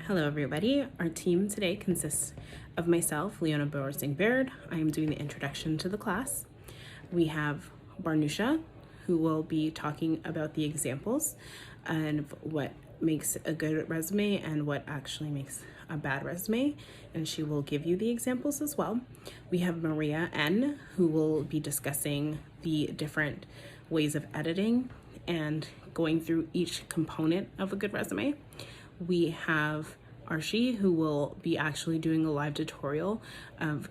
Hello everybody. Our team today consists of myself, Leona Bowersing-Baird. I am doing the introduction to the class. We have Barnusha, who will be talking about the examples and what makes a good resume and what actually makes a bad resume, and she will give you the examples as well. We have Maria N, who will be discussing the different ways of editing and going through each component of a good resume. We have Archie, who will be actually doing a live tutorial of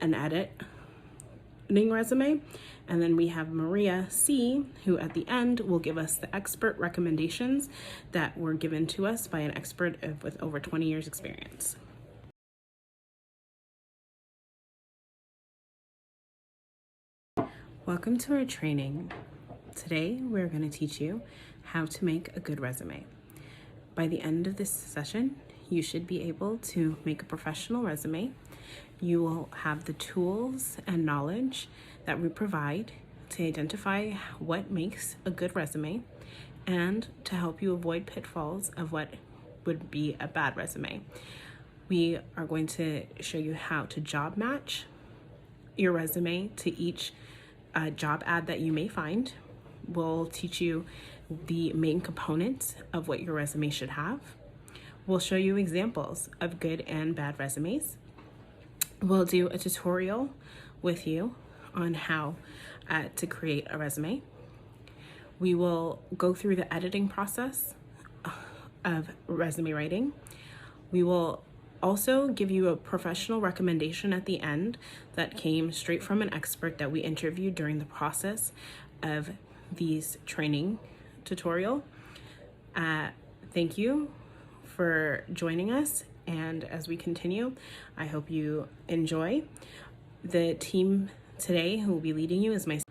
an editing resume. And then we have Maria C, who at the end will give us the expert recommendations that were given to us by an expert with over 20 years experience. Welcome to our training. Today, we're going to teach you how to make a good resume. By the end of this session, you should be able to make a professional resume. You will have the tools and knowledge that we provide to identify what makes a good resume and to help you avoid pitfalls of what would be a bad resume. We are going to show you how to job match your resume to each job ad that you may find. We'll teach you the main components of what your resume should have. We'll show you examples of good and bad resumes. We'll do a tutorial with you on how to create a resume. We will go through the editing process of resume writing. We will also give you a professional recommendation at the end that came straight from an expert that we interviewed during the process of these training tutorial. Thank you for joining us, and as we continue, I hope you enjoy. The team today who will be leading you is myself.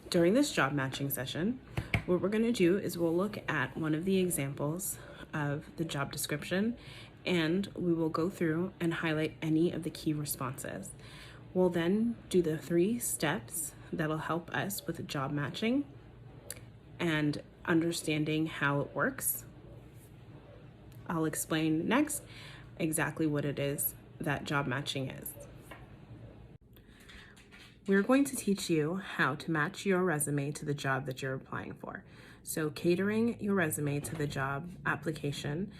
During this job matching session, what we're going to do is we'll look at one of the examples of the job description, and we will go through and highlight any of the key responses. We'll then do the 3 steps that'll help us with job matching and understanding how it works. I'll explain next exactly what it is that job matching is. We're going to teach you how to match your resume to the job that you're applying for. So catering your resume to the job application,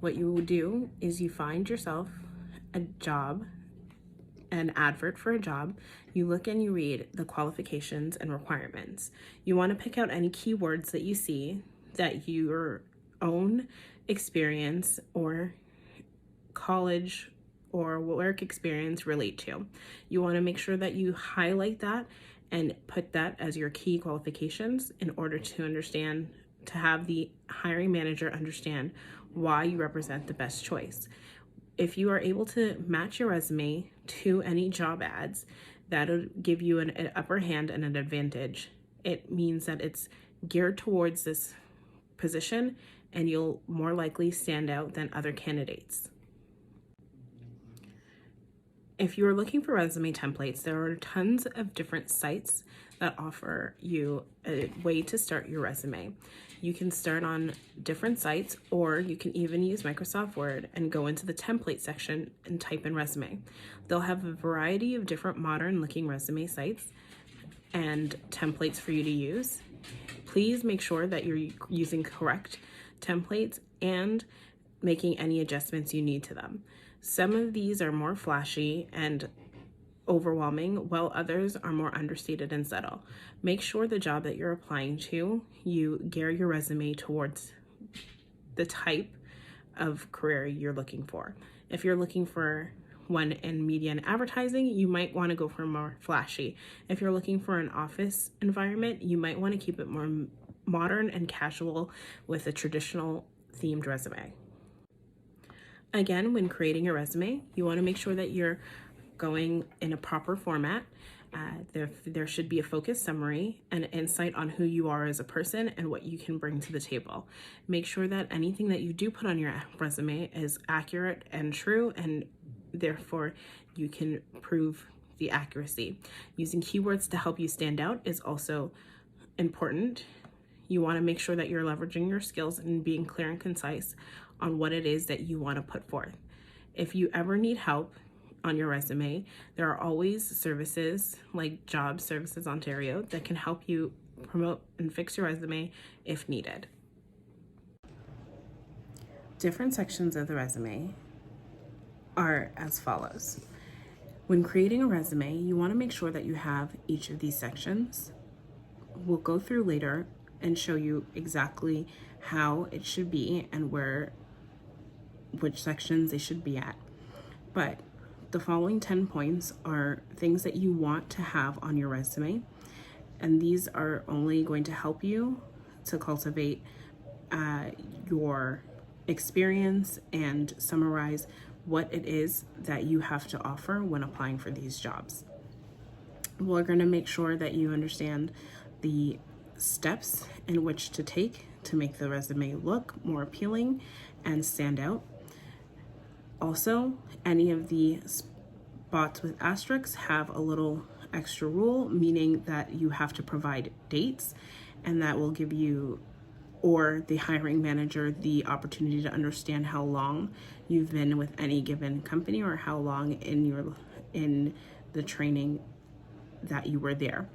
what you will do is you find yourself a job, an advert for a job, you look and you read the qualifications and requirements. You want to pick out any keywords that you see that your own experience or college or work experience relate to. You want to make sure that you highlight that and put that as your key qualifications in order to have the hiring manager understand why you represent the best choice. If you are able to match your resume to any job ads, that'll give you an upper hand and an advantage. It means that it's geared towards this position and you'll more likely stand out than other candidates. If you're looking for resume templates, there are tons of different sites that offer you a way to start your resume. You can start on different sites, or you can even use Microsoft Word and go into the template section and type in resume. They'll have a variety of different modern looking resume sites and templates for you to use. Please make sure that you're using correct templates and making any adjustments you need to them. Some of these are more flashy and overwhelming, while others are more understated and subtle. Make sure the job that you're applying to, you gear your resume towards the type of career you're looking for. If you're looking for one in media and advertising, you might want to go for more flashy. If you're looking for an office environment, you might want to keep it more modern and casual with a traditional themed resume. Again, when creating your resume, you want to make sure that you're going in a proper format. There should be a focus summary and insight on who you are as a person and what you can bring to the table. Make sure that anything that you do put on your resume is accurate and true, and therefore you can prove the accuracy. Using keywords to help you stand out is also important. You want to make sure that you're leveraging your skills and being clear and concise on what it is that you want to put forth. If you ever need help on your resume, there are always services like Job Services Ontario that can help you promote and fix your resume if needed. Different sections of the resume are as follows. When creating a resume, you want to make sure that you have each of these sections. We'll go through later and show you exactly how it should be and which sections they should be at. But the following 10 points are things that you want to have on your resume, and these are only going to help you to cultivate your experience and summarize what it is that you have to offer when applying for these jobs. We're going to make sure that you understand the steps in which to take to make the resume look more appealing and stand out. Also, any of the spots with asterisks have a little extra rule, meaning that you have to provide dates, and that will give you or the hiring manager the opportunity to understand how long you've been with any given company or how long in the training that you were there.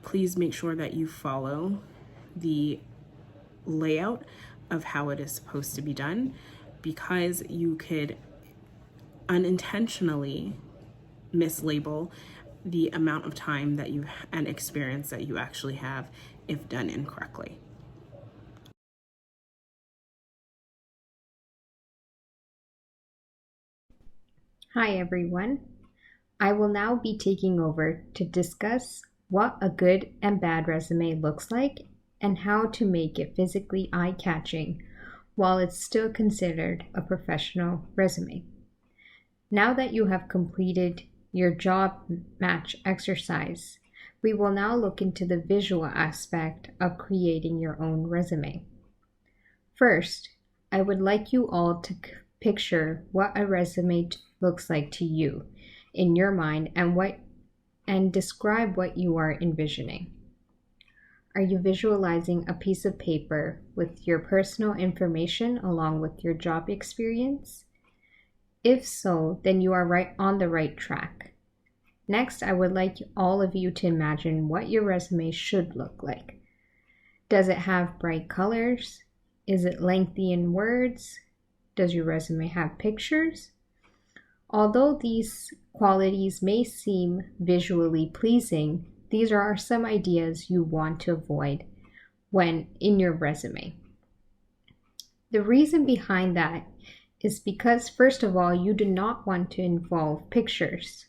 Please make sure that you follow the layout of how it is supposed to be done, because you could unintentionally mislabel the amount of time that you and experience that you actually have if done incorrectly. Hi everyone. I will now be taking over to discuss what a good and bad resume looks like and how to make it physically eye-catching while it's still considered a professional resume. Now that you have completed your job match exercise, we will now look into the visual aspect of creating your own resume. First, I would like you all to picture what a resume looks like to you in your mind and describe what you are envisioning. Are you visualizing a piece of paper with your personal information along with your job experience? If so, then you are right on the right track. Next, I would like all of you to imagine what your resume should look like. Does it have bright colors? Is it lengthy in words? Does your resume have pictures? Although these qualities may seem visually pleasing, these are some ideas you want to avoid when in your resume. The reason behind that is because, first of all, you do not want to involve pictures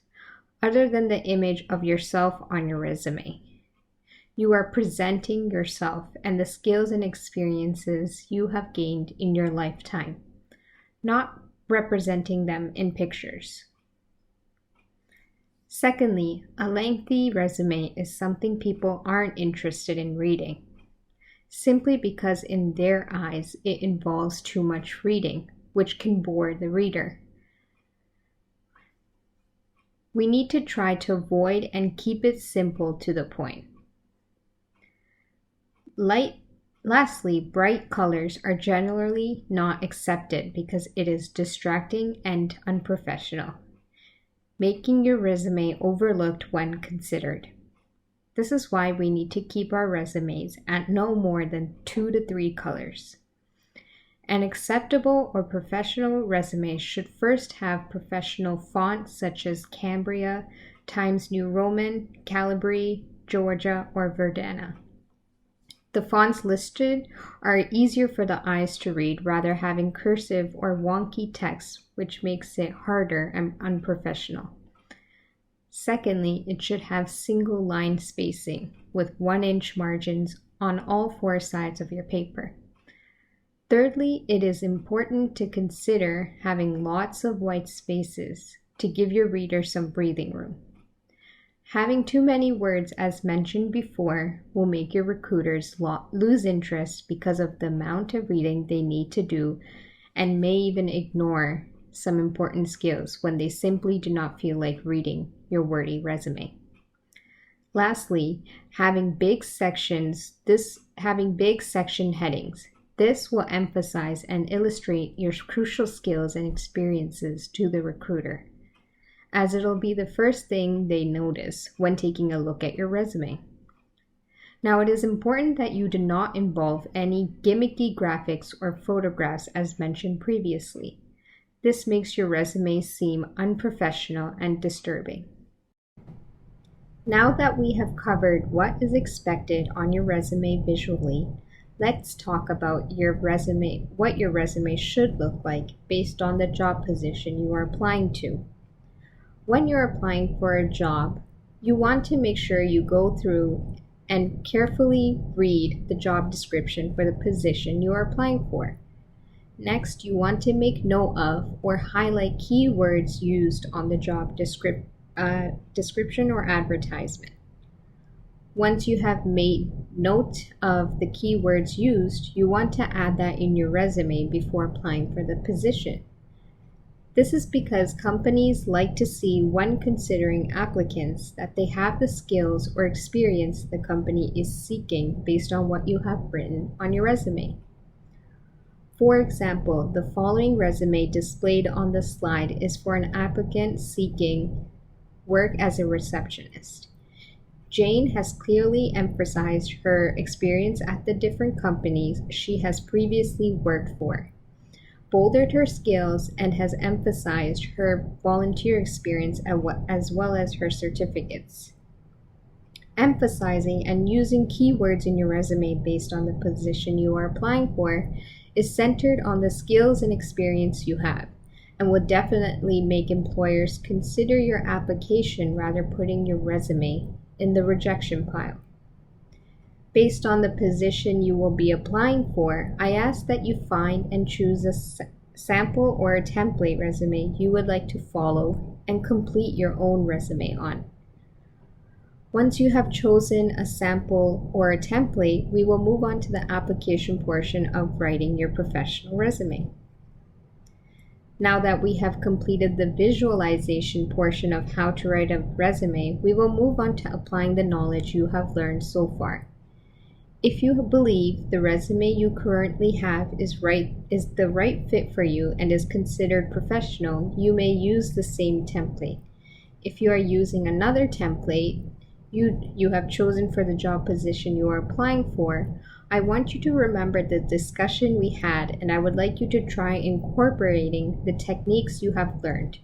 other than the image of yourself on your resume. You are presenting yourself and the skills and experiences you have gained in your lifetime, not representing them in pictures. Secondly, a lengthy resume is something people aren't interested in reading, simply because in their eyes it involves too much reading, which can bore the reader. We need to try to avoid and keep it simple to the point. Lastly, bright colors are generally not accepted because it is distracting and unprofessional, making your resume overlooked when considered. This is why we need to keep our resumes at no more than 2 to 3 colors. An acceptable or professional resume should first have professional fonts such as Cambria, Times New Roman, Calibri, Georgia, or Verdana. The fonts listed are easier for the eyes to read, rather having cursive or wonky text, which makes it harder and unprofessional. Secondly, it should have single line spacing with 1-inch margins on all 4 sides of your paper. Thirdly, it is important to consider having lots of white spaces to give your reader some breathing room. Having too many words, as mentioned before, will make your recruiters lose interest because of the amount of reading they need to do and may even ignore some important skills when they simply do not feel like reading your wordy resume. Lastly, having big section headings. This will emphasize and illustrate your crucial skills and experiences to the recruiter, as it'll be the first thing they notice when taking a look at your resume. Now, it is important that you do not involve any gimmicky graphics or photographs as mentioned previously. This makes your resume seem unprofessional and disturbing. Now that we have covered what is expected on your resume visually, let's talk about what your resume should look like based on the job position you are applying to. When you're applying for a job, you want to make sure you go through and carefully read the job description for the position you are applying for. Next, you want to make note of or highlight keywords used on the job description or advertisement. Once you have made note of the keywords used, you want to add that in your resume before applying for the position. This is because companies like to see when considering applicants that they have the skills or experience the company is seeking based on what you have written on your resume. For example, the following resume displayed on the slide is for an applicant seeking work as a receptionist. Jane has clearly emphasized her experience at the different companies she has previously worked for, bolded her skills, and has emphasized her volunteer experience as well as her certificates. Emphasizing and using keywords in your resume based on the position you are applying for is centered on the skills and experience you have, and will definitely make employers consider your application rather putting your resume in the rejection pile. Based on the position you will be applying for, I ask that you find and choose a sample or a template resume you would like to follow and complete your own resume on. Once you have chosen a sample or a template, we will move on to the application portion of writing your professional resume. Now that we have completed the visualization portion of how to write a resume, we will move on to applying the knowledge you have learned so far. If you believe the resume you currently have is the right fit for you and is considered professional, you may use the same template. If you are using another template you have chosen for the job position you are applying for, I want you to remember the discussion we had, and I would like you to try incorporating the techniques you have learned.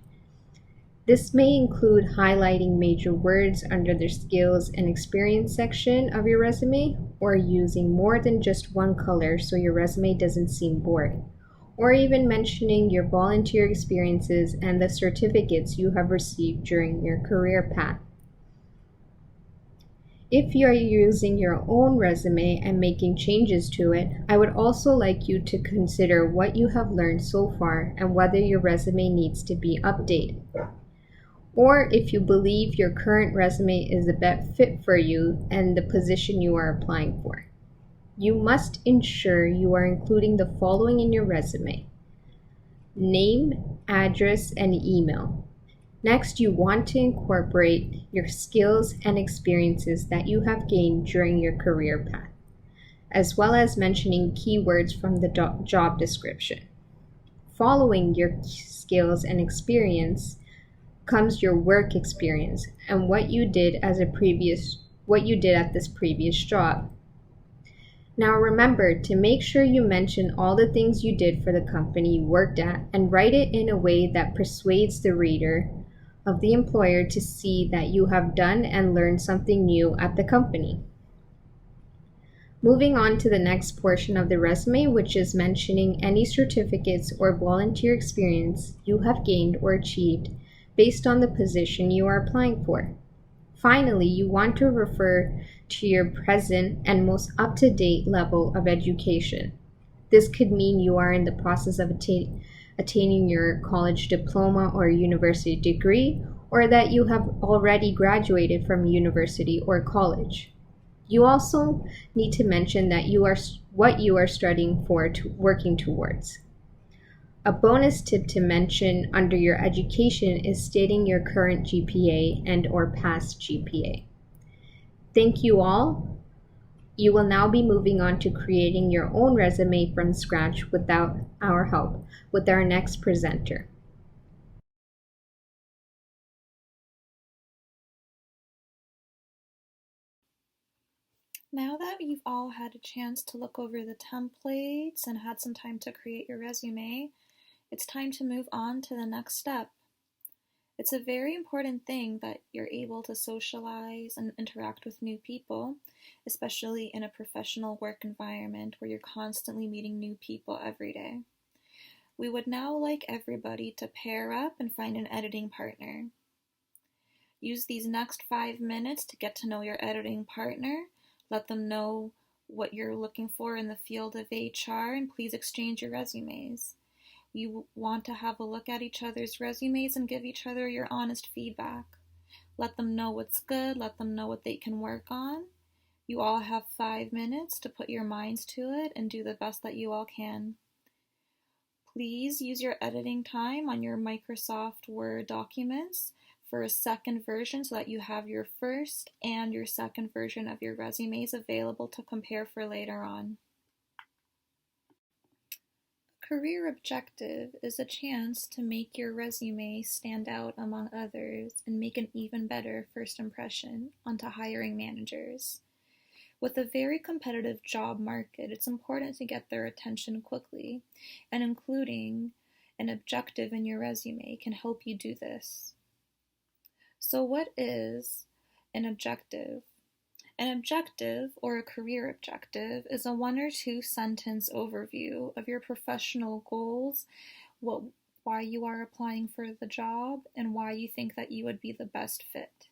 This may include highlighting major words under the skills and experience section of your resume, or using more than just one color so your resume doesn't seem boring, or even mentioning your volunteer experiences and the certificates you have received during your career path. If you are using your own resume and making changes to it, I would also like you to consider what you have learned so far and whether your resume needs to be updated. Or if you believe your current resume is the best fit for you and the position you are applying for. You must ensure you are including the following in your resume: name, address, and email. Next, you want to incorporate your skills and experiences that you have gained during your career path, as well as mentioning keywords from the job description. Following your skills and experience comes your work experience and what you did at this previous job. Now remember to make sure you mention all the things you did for the company you worked at and write it in a way that persuades the reader of the employer to see that you have done and learned something new at the company. Moving on to the next portion of the resume, which is mentioning any certificates or volunteer experience you have gained or achieved based on the position you are applying for. Finally, you want to refer to your present and most up-to-date level of education. This could mean you are in the process of attaining your college diploma or university degree, or that you have already graduated from university or college. You also need to mention that what you are studying for working towards. A bonus tip to mention under your education is stating your current GPA and or past GPA. Thank you all You will now be moving on to creating your own resume from scratch without our help with our next presenter. Now that you've all had a chance to look over the templates and had some time to create your resume, it's time to move on to the next step. It's a very important thing that you're able to socialize and interact with new people, especially in a professional work environment where you're constantly meeting new people every day. We would now like everybody to pair up and find an editing partner. Use these next 5 minutes to get to know your editing partner. Let them know what you're looking for in the field of HR, and please exchange your resumes. You want to have a look at each other's resumes and give each other your honest feedback. Let them know what's good, let them know what they can work on. You all have 5 minutes to put your minds to it and do the best that you all can. Please use your editing time on your Microsoft Word documents for a second version so that you have your first and your second version of your resumes available to compare for later on. Career objective is a chance to make your resume stand out among others and make an even better first impression onto hiring managers. With a very competitive job market, it's important to get their attention quickly, and including an objective in your resume can help you do this. So what is an objective? An objective, or a career objective, is a 1 or 2 sentence overview of your professional goals, why you are applying for the job, and why you think that you would be the best fit.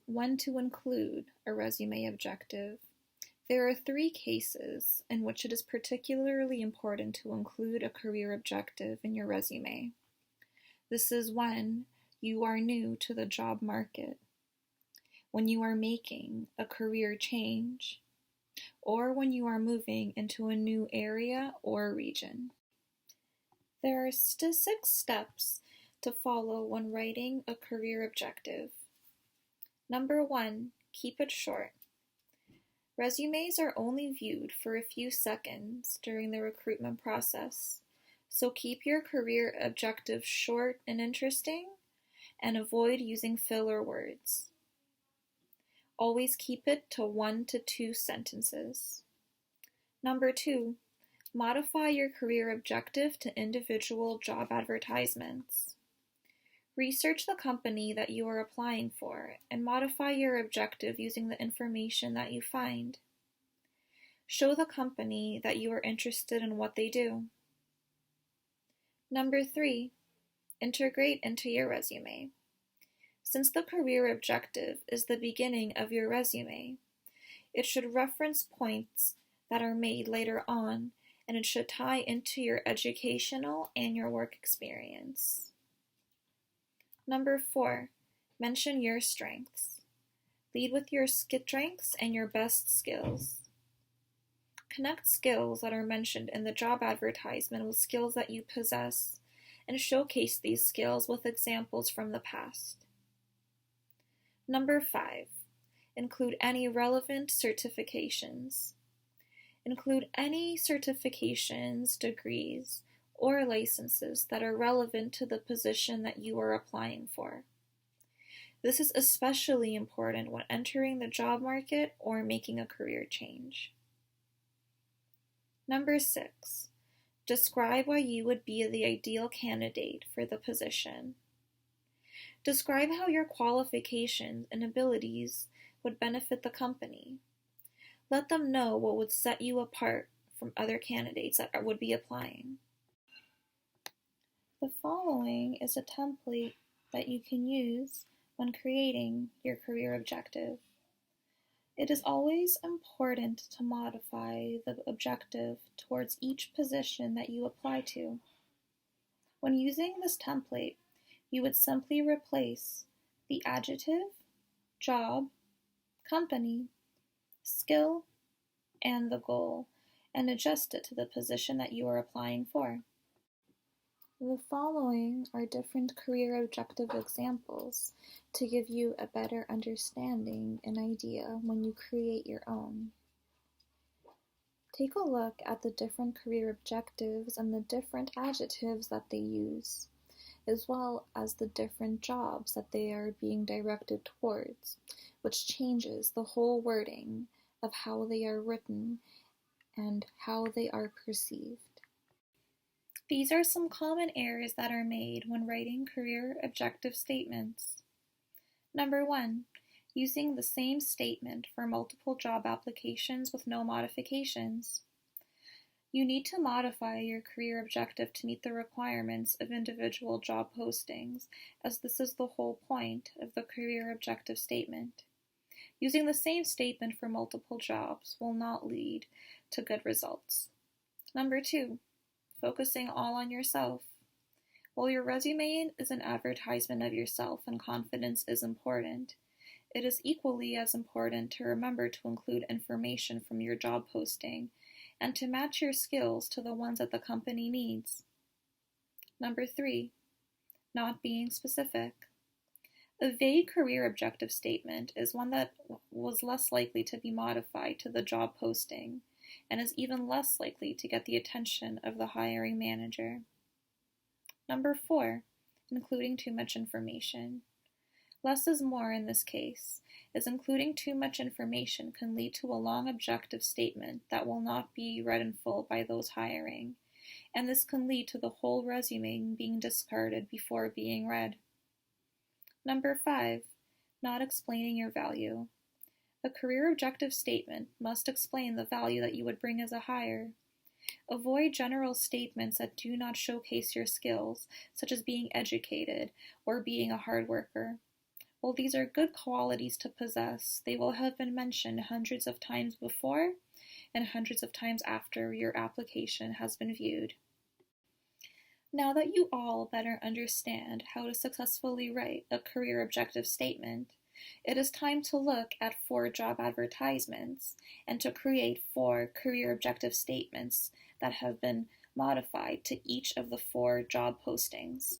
When to include a resume objective. There are 3 cases in which it is particularly important to include a career objective in your resume. This is when you are new to the job market, when you are making a career change, or when you are moving into a new area or region. There are 6 steps to follow when writing a career objective. Number 1, keep it short. Resumes are only viewed for a few seconds during the recruitment process, so keep your career objective short and interesting, and avoid using filler words. Always keep it to 1 to 2 sentences. Number 2, modify your career objective to individual job advertisements. Research the company that you are applying for and modify your objective using the information that you find. Show the company that you are interested in what they do. Number 3, integrate into your resume. Since the career objective is the beginning of your resume, it should reference points that are made later on, and it should tie into your educational and your work experience. Number 4, mention your strengths. Lead with your strengths and your best skills. Connect skills that are mentioned in the job advertisement with skills that you possess, and showcase these skills with examples from the past. Number 5, include any relevant certifications. Include any certifications, degrees, or licenses that are relevant to the position that you are applying for. This is especially important when entering the job market or making a career change. Number 6, describe why you would be the ideal candidate for the position. Describe how your qualifications and abilities would benefit the company. Let them know what would set you apart from other candidates that would be applying. The following is a template that you can use when creating your career objective. It is always important to modify the objective towards each position that you apply to. When using this template, you would simply replace the adjective, job, company, skill, and the goal, and adjust it to the position that you are applying for. The following are different career objective examples to give you a better understanding and idea when you create your own. Take a look at the different career objectives and the different adjectives that they use, as well as the different jobs that they are being directed towards, which changes the whole wording of how they are written and how they are perceived. These are some common errors that are made when writing career objective statements. Number 1, using the same statement for multiple job applications with no modifications. You need to modify your career objective to meet the requirements of individual job postings, as this is the whole point of the career objective statement. Using the same statement for multiple jobs will not lead to good results. Number 2, focusing all on yourself. While your resume is an advertisement of yourself and confidence is important, it is equally as important to remember to include information from your job posting and to match your skills to the ones that the company needs. Number 3, not being specific. A vague career objective statement is one that was less likely to be modified to the job posting and is even less likely to get the attention of the hiring manager. Number 4, including too much information. Less is more in this case, as including too much information can lead to a long objective statement that will not be read in full by those hiring, and this can lead to the whole resume being discarded before being read. Number 5, not explaining your value. A career objective statement must explain the value that you would bring as a hire. Avoid general statements that do not showcase your skills, such as being educated or being a hard worker. While these are good qualities to possess, they will have been mentioned hundreds of times before and hundreds of times after your application has been viewed. Now that you all better understand how to successfully write a career objective statement, it is time to look at 4 job advertisements and to create 4 career objective statements that have been modified to each of the 4 job postings.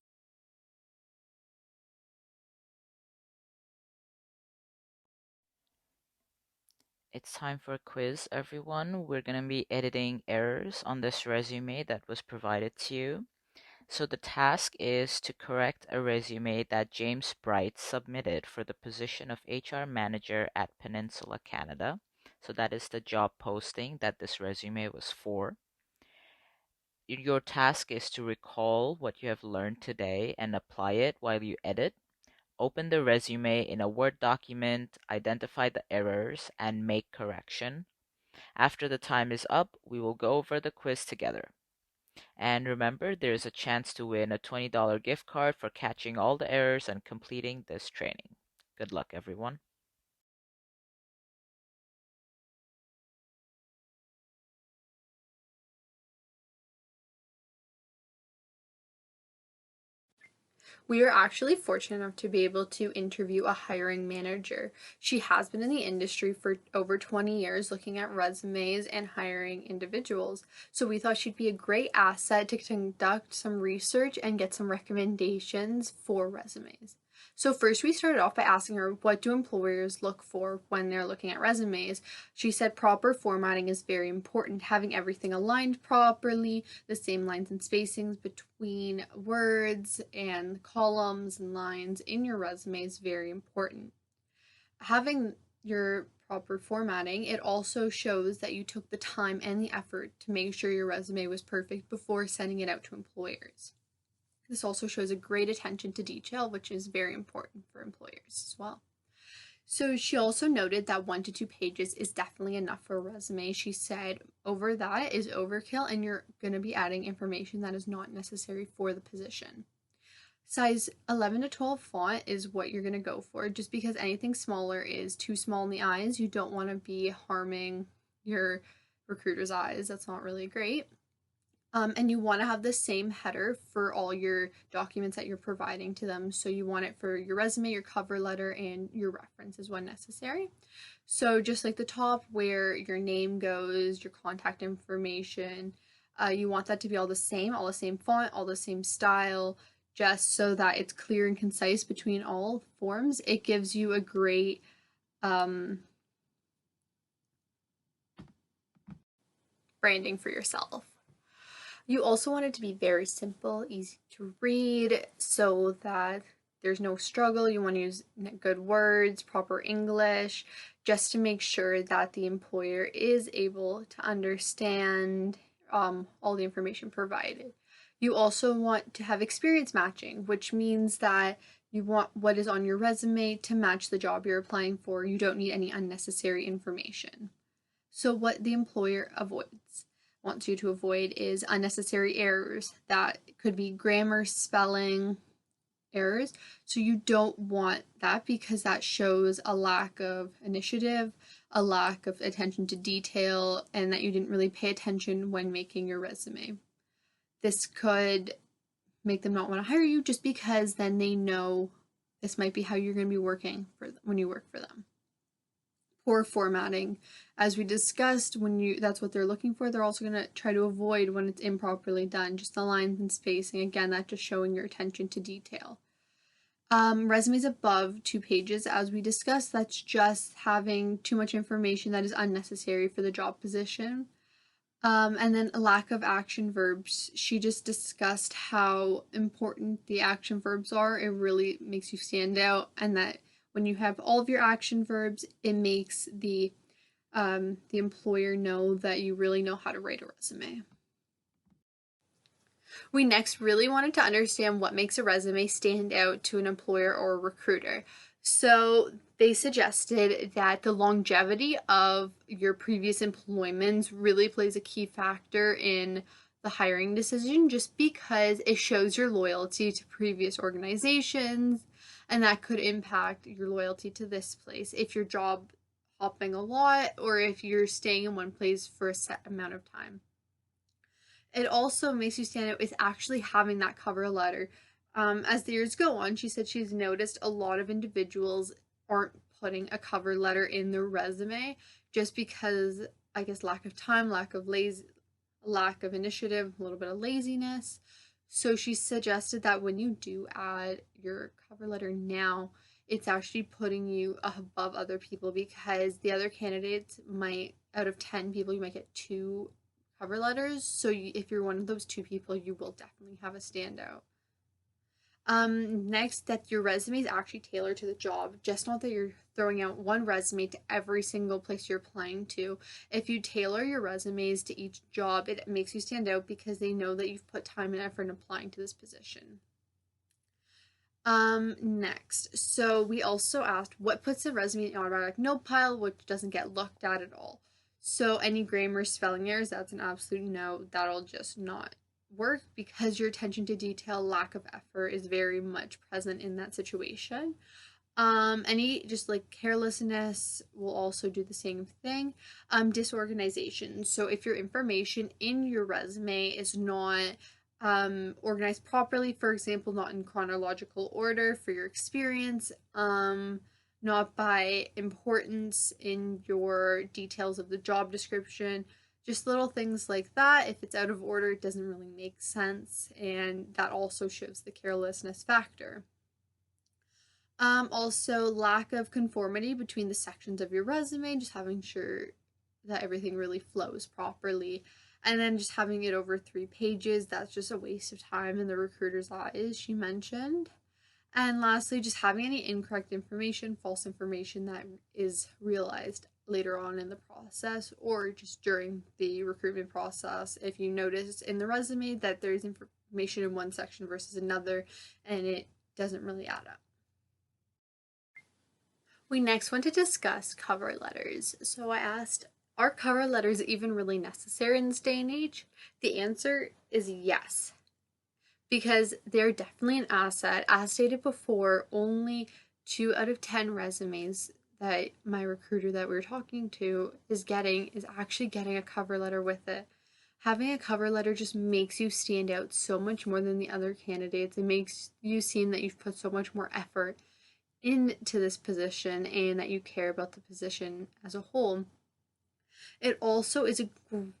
It's time for a quiz, everyone. We're going to be editing errors on this resume that was provided to you. So the task is to correct a resume that James Bright submitted for the position of HR manager at Peninsula Canada. So that is the job posting that this resume was for. Your task is to recall what you have learned today and apply it while you edit. Open the resume in a Word document, identify the errors, and make correction. After the time is up, we will go over the quiz together. And remember, there is a chance to win a $20 gift card for catching all the errors and completing this training. Good luck, everyone. We are actually fortunate enough to be able to interview a hiring manager. She has been in the industry for over 20 years looking at resumes and hiring individuals. So we thought she'd be a great asset to conduct some research and get some recommendations for resumes. So first we started off by asking her, what do employers look for when they're looking at resumes? She said proper formatting is very important, having everything aligned properly, the same lines and spacings between words and columns and lines in your resume is very important. Having your proper formatting, it also shows that you took the time and the effort to make sure your resume was perfect before sending it out to employers. This also shows a great attention to detail, which is very important for employers as well. So she also noted that 1 to 2 pages is definitely enough for a resume. She said over that is overkill and you're going to be adding information that is not necessary for the position. Size 11 to 12 font is what you're going to go for, just because anything smaller is too small in the eyes. You don't want to be harming your recruiter's eyes. That's not really great. And you want to have the same header for all your documents that you're providing to them. So you want it for your resume, your cover letter, and your references when necessary. So just like the top where your name goes, your contact information, You want that to be all the same font, all the same style, just so that it's clear and concise between all forms. It gives you a great branding for yourself. You also want it to be very simple, easy to read, so that there's no struggle. You want to use good words, proper English, just to make sure that the employer is able to understand all the information provided. You also want to have experience matching, which means that you want what is on your resume to match the job you're applying for. You don't need any unnecessary information. So what the employer wants you to avoid is unnecessary errors. That could be grammar, spelling errors. So you don't want that, because that shows a lack of initiative, a lack of attention to detail, and that you didn't really pay attention when making your resume. This could make them not want to hire you, just because then they know this might be how you're going to be working when you work for them. Poor formatting, as we discussed, that's what they're looking for. They're also going to try to avoid when it's improperly done, just the lines and spacing. Again, that's just showing your attention to detail. Resumes above 2 pages, as we discussed, that's just having too much information that is unnecessary for the job position. And then a lack of action verbs. She just discussed how important the action verbs are. It really makes you stand out, and that when you have all of your action verbs, it makes the employer know that you really know how to write a resume. We next really wanted to understand what makes a resume stand out to an employer or a recruiter. So they suggested that the longevity of your previous employments really plays a key factor in the hiring decision, just because it shows your loyalty to previous organizations, and that could impact your loyalty to this place if you're job hopping a lot, or if you're staying in one place for a set amount of time. It also makes you stand out with actually having that cover letter. As the years go on, she said she's noticed a lot of individuals aren't putting a cover letter in their resume, just because, I guess, lack of time, lack of initiative, a little bit of laziness. So she suggested that when you do add your cover letter now, it's actually putting you above other people, because the other candidates might, out of 10 people, you might get 2 cover letters. So if you're one of those 2 people, you will definitely have a standout. Next, that your resume is actually tailored to the job. Just not that you're throwing out one resume to every single place you're applying to. If you tailor your resumes to each job, it makes you stand out, because they know that you've put time and effort in applying to this position. Next, so we also asked what puts a resume in automatic note pile, which doesn't get looked at all. So any grammar, spelling errors, that's an absolute no. That'll just not work, because your attention to detail, lack of effort is very much present in that situation. Any just like carelessness will also do the same thing. Disorganization. So if your information in your resume is not organized properly, for example, not in chronological order for your experience, not by importance in your details of the job description, just little things like that. If it's out of order, it doesn't really make sense, and that also shows the carelessness factor. Also, lack of conformity between the sections of your resume, just having sure that everything really flows properly. And then just having it over 3 pages, that's just a waste of time in the recruiter's eyes, she mentioned. And lastly, just having any incorrect information, false information that is realized later on in the process, or just during the recruitment process. If you notice in the resume that there's information in one section versus another, and it doesn't really add up. We next want to discuss cover letters. So I asked, are cover letters even really necessary in this day and age? The answer is yes, because they're definitely an asset. As stated before, only 2 out of 10 resumes that my recruiter that we were talking to is actually getting a cover letter with it. Having a cover letter just makes you stand out so much more than the other candidates. It makes you seem that you've put so much more effort into this position and that you care about the position as a whole. It also is a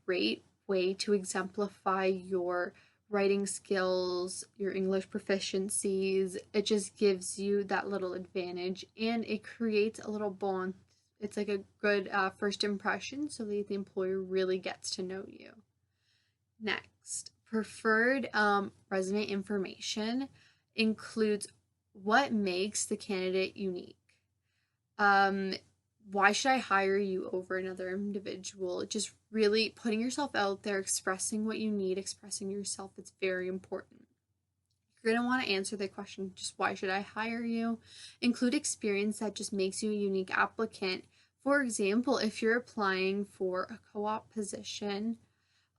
great way to exemplify your writing skills, your English proficiencies. It just gives you that little advantage, and it creates a little bond. It's like a good first impression so that the employer really gets to know you. Next, preferred resume information includes what makes the candidate unique. Why should I hire you over another individual? Just really putting yourself out there, expressing what you need, expressing yourself. It's very important. You're going to want to answer the question, just why should I hire you? Include experience that just makes you a unique applicant. For example, if you're applying for a co-op position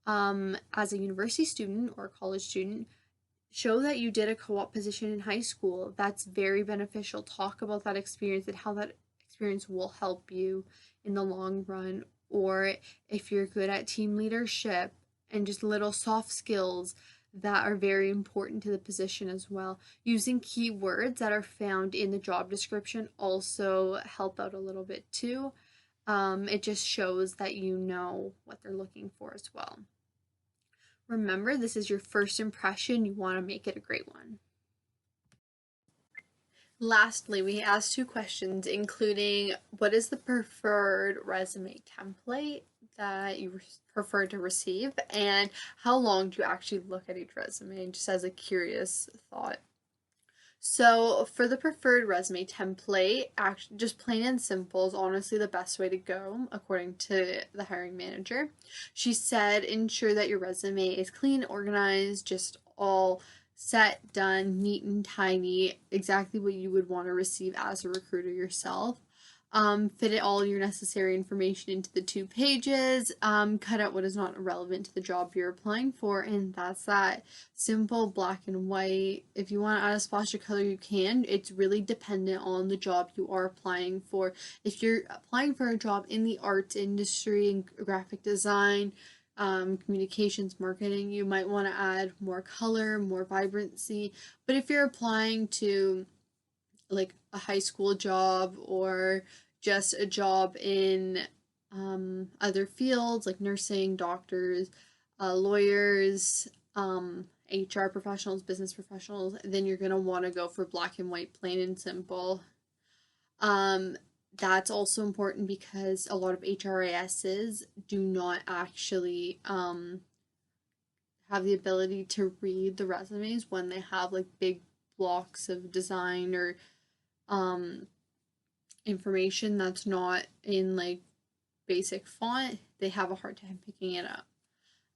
as a university student or a college student, show that you did a co-op position in high school. That's very beneficial. Talk about that experience and how that experience will help you in the long run. Or if you're good at team leadership and just little soft skills that are very important to the position as well. Using keywords that are found in the job description also help out a little bit too. It just shows that you know what they're looking for as well. Remember, this is your first impression. You want to make it a great one. Lastly, we asked 2 questions, including what is the preferred resume template that you prefer to receive, and how long do you actually look at each resume, just as a curious thought. So for the preferred resume template, actually just plain and simple is honestly the best way to go, according to the hiring manager. She said, ensure that your resume is clean, organized, just all set, done, neat and tidy, exactly what you would want to receive as a recruiter yourself. Fit all your necessary information into the 2 pages, cut out what is not relevant to the job you're applying for, and that's that. Simple, black and white. If you want to add a splash of color, you can. It's really dependent on the job you are applying for. If you're applying for a job in the arts industry, in graphic design, communications, marketing, you might want to add more color, more vibrancy. But if you're applying to like a high school job or just a job in other fields like nursing, doctors, lawyers, HR professionals, business professionals, then you're going to want to go for black and white, plain and simple. That's also important because a lot of HRISs do not actually have the ability to read the resumes when they have like big blocks of design or information that's not in like basic font. They have a hard time picking it up.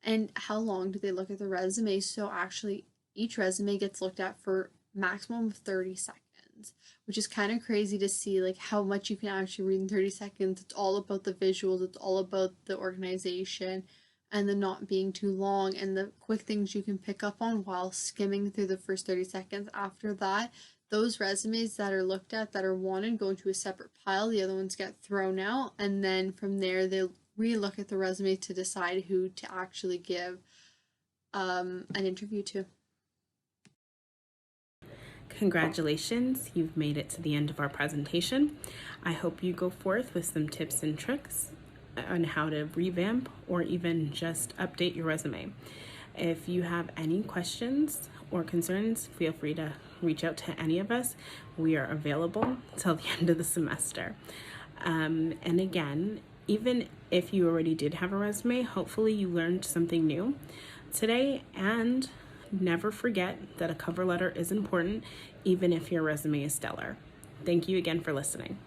And how long do they look at the resume? So actually each resume gets looked at for maximum of 30 seconds, which is kind of crazy to see like how much you can actually read in 30 seconds. It's all about the visuals, it's all about the organization and the not being too long and the quick things you can pick up on while skimming through the first 30 seconds. After that, those resumes that are looked at that are wanted go into a separate pile. The other ones get thrown out, and then from there they'll re-look at the resume to decide who to actually give an interview to. Congratulations, you've made it to the end of our presentation. I hope you go forth with some tips and tricks on how to revamp or even just update your resume. If you have any questions or concerns, feel free to reach out to any of us. We are available till the end of the semester. And again, even if you already did have a resume, hopefully you learned something new today, and never forget that a cover letter is important, even if your resume is stellar. Thank you again for listening.